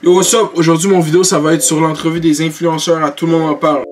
Yo, what's up? Aujourd'hui, mon vidéo, ça va être sur l'entrevue des influenceurs à Tout le monde en parle.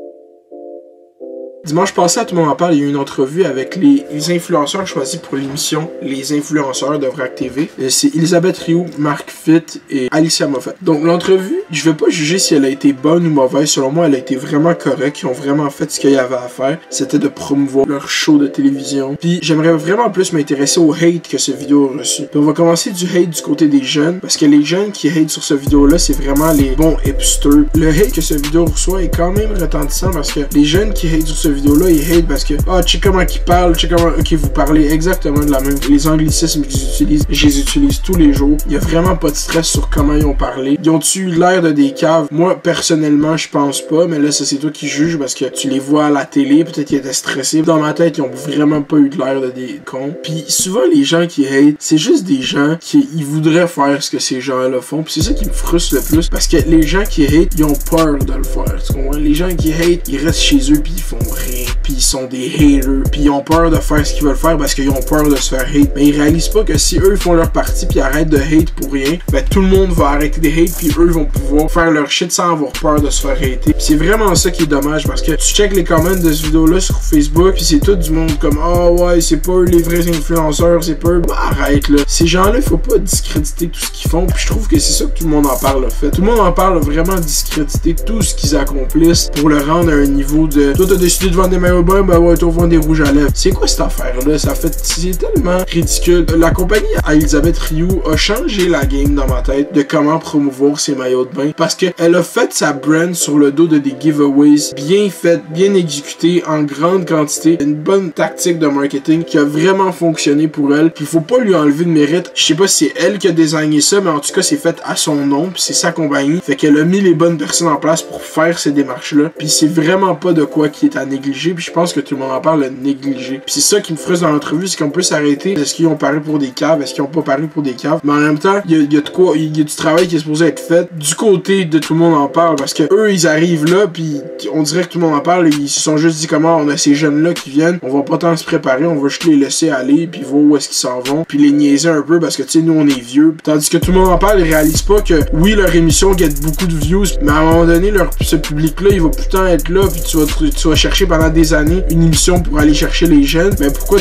Dimanche passé, à Tout le monde en parle, il y a eu une entrevue avec les influenceurs choisis pour l'émission Les Influenceurs de VRAC TV. C'est Elisabeth Rioux, Marc Fitt et Alicia Moffett. Donc l'entrevue, je vais pas juger si elle a été bonne ou mauvaise. Selon moi, elle a été vraiment correcte. Ils ont vraiment fait ce qu'il y avait à faire. C'était de promouvoir leur show de télévision. Puis j'aimerais vraiment plus m'intéresser au hate que cette vidéo a reçu. Puis on va commencer du hate du côté des jeunes. Parce que les jeunes qui hate sur cette vidéo-là, c'est vraiment les bons hipsters. Le hate que cette vidéo reçoit est quand même retentissant parce que les jeunes qui hate sur cette vidéo-là, ils hate parce que check comment ils parlent, check comment vous parlez exactement de la même. Les anglicismes qu'ils utilisent, je les utilise tous les jours. Il y a vraiment pas de stress sur comment ils ont parlé. Ils ont-tu l'air de des caves? Moi, personnellement, je pense pas, mais là, ça c'est toi qui juges parce que tu les vois à la télé, peut-être qu'ils étaient stressés. Dans ma tête, ils ont vraiment pas eu de l'air de des cons. Puis souvent, les gens qui hate, c'est juste des gens qui ils voudraient faire ce que ces gens-là font. Puis c'est ça qui me frustre le plus parce que les gens qui hate, ils ont peur de le faire. Tu comprends? Les gens qui hate, ils restent chez eux puis ils font rien. Puis ils sont des haters, puis ils ont peur de faire ce qu'ils veulent faire parce qu'ils ont peur de se faire hate. Mais ils réalisent pas que si eux font leur partie puis arrêtent de hate pour rien, ben tout le monde va arrêter de hate puis eux vont pouvoir faire leur shit sans avoir peur de se faire hater. C'est vraiment ça qui est dommage parce que tu check les comments de cette vidéo là sur Facebook puis c'est tout du monde comme ouais c'est pas eux les vrais influenceurs, c'est pas eux. Ben, arrête là. Ces gens là il faut pas discréditer tout ce qu'ils font puis je trouve que c'est ça que tout le monde en parle en fait. Tout le monde en parle vraiment discréditer tout ce qu'ils accomplissent pour le rendre à un niveau de toi t'as décidé de vendre des maillots bains, ben ouais, t'as vendu des rouges à lèvres. C'est quoi cette affaire-là? C'est tellement ridicule. La compagnie à Elisabeth Rioux a changé la game dans ma tête de comment promouvoir ses maillots de bain parce qu'elle a fait sa brand sur le dos de des giveaways bien faites, bien exécutées, en grande quantité. Une bonne tactique de marketing qui a vraiment fonctionné pour elle. Puis faut pas lui enlever de mérite. Je sais pas si c'est elle qui a designé ça, mais en tout cas, c'est fait à son nom. Puis c'est sa compagnie. Fait qu'elle a mis les bonnes personnes en place pour faire ces démarches-là. Puis c'est vraiment pas de quoi qui est à négliger. Puis je pense que tout le monde en parle de négliger. Puis c'est ça qui me frustre dans l'entrevue, c'est qu'on peut s'arrêter. Est-ce qu'ils ont parlé pour des caves? Est-ce qu'ils ont pas parlé pour des caves? Mais en même temps, il y a de quoi, il y a du travail qui est supposé être fait du côté de tout le monde en parle. Parce que eux, ils arrivent là, puis on dirait que tout le monde en parle. Et ils se sont juste dit comment on a ces jeunes-là qui viennent. On va pas tant se préparer, on va juste les laisser aller, puis voir où est-ce qu'ils s'en vont. Puis les niaiser un peu parce que tu sais, nous on est vieux. Tandis que tout le monde en parle, ils réalisent pas que oui, leur émission gagne beaucoup de views, mais à un moment donné, ce public-là, il va putain être là, puis tu vas chercher pendant des années une émission pour aller chercher les jeunes. Mais pourquoi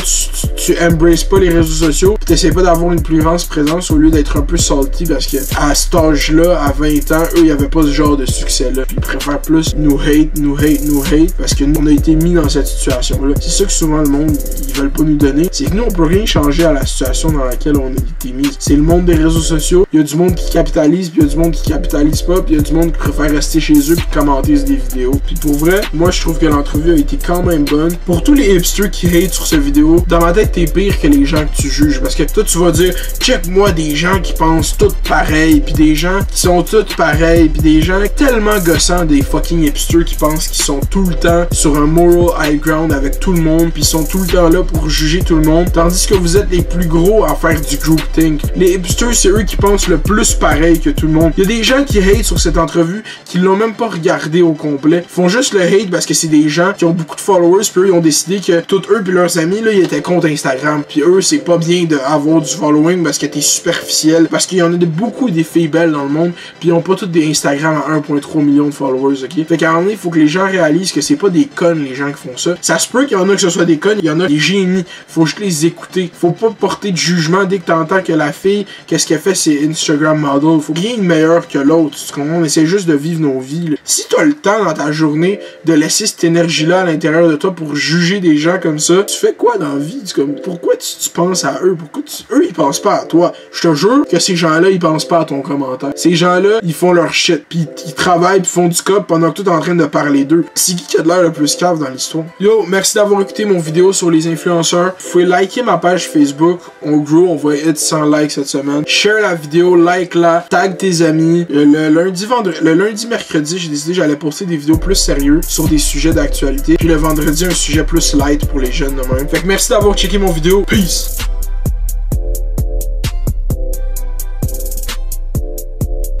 tu embraces pas les réseaux sociaux pis t'essaies pas d'avoir une plus grande présence au lieu d'être un peu salty parce que à cet âge-là, à 20 ans, eux, ils avaient pas ce genre de succès-là. Puis ils préfèrent plus nous hate parce que nous, on a été mis dans cette situation-là. C'est ça que souvent le monde, ils veulent pas nous donner. C'est que nous, on peut rien changer à la situation dans laquelle on a été mis. C'est le monde des réseaux sociaux. Il y a du monde qui capitalise, puis il y a du monde qui capitalise pas, puis il y a du monde qui préfère rester chez eux puis commenter des vidéos. Puis pour vrai, moi, je trouve que l'entrevue a été quand même bonne. Pour tous les hipsters qui hate sur cette vidéo, dans ma tête, t'es pire que les gens que tu juges. Parce que toi, tu vas dire, check-moi des gens qui pensent tout pareil, puis des gens qui sont tous pareils, puis des gens tellement gossants, des fucking hipsters qui pensent qu'ils sont tout le temps sur un moral high ground avec tout le monde, puis ils sont tout le temps là pour juger tout le monde, tandis que vous êtes les plus gros à faire du groupthink. Les hipsters, c'est eux qui pensent le plus pareil que tout le monde. Il y a des gens qui hate sur cette entrevue, qui l'ont même pas regardé au complet. Ils font juste le hate parce que c'est des gens qui ont beaucoup de followers, puis eux, ils ont décidé que tous eux puis leurs amis, là, ils étaient contre Instagram. Puis eux, c'est pas bien d'avoir du following parce que t'es superficiel. Parce qu'il y en a beaucoup des filles belles dans le monde, puis ils ont pas toutes des Instagram à 1,3 million de followers, ok? Fait qu'à un moment donné, il faut que les gens réalisent que c'est pas des connes, les gens qui font ça. Ça se peut qu'il y en a que ce soit des connes, il y en a des génies. Faut juste les écouter. Faut pas porter de jugement dès que t'entends que la fille, qu'est-ce qu'elle fait, c'est Instagram model. Faut rien de meilleur que l'autre. On essaie juste de vivre nos vies, là. Si t'as le temps dans ta journée de laisser cette énergie-là à l'intérieur de toi pour juger des gens comme ça, tu fais quoi dans la vie? Pourquoi tu penses à eux? Pourquoi eux, ils pensent pas à toi? Je te jure que ces gens-là, ils pensent pas à ton commentaire. Ces gens-là, ils font leur shit, pis ils travaillent, pis font du cop pendant que tu es en train de parler d'eux. C'est qui a de l'air le plus cave dans l'histoire? Yo, merci d'avoir écouté mon vidéo sur les influenceurs. Vous pouvez liker ma page Facebook. On grow, on va être 100 likes cette semaine. Share la vidéo, like-la, tag tes amis. Le lundi, mercredi, j'ai décidé que j'allais poster des vidéos plus sérieuses sur des sujets d'actualité. Puis le vendredi, un sujet plus light pour les jeunes de même. Fait que merci d'avoir checké mon vidéo. Peace!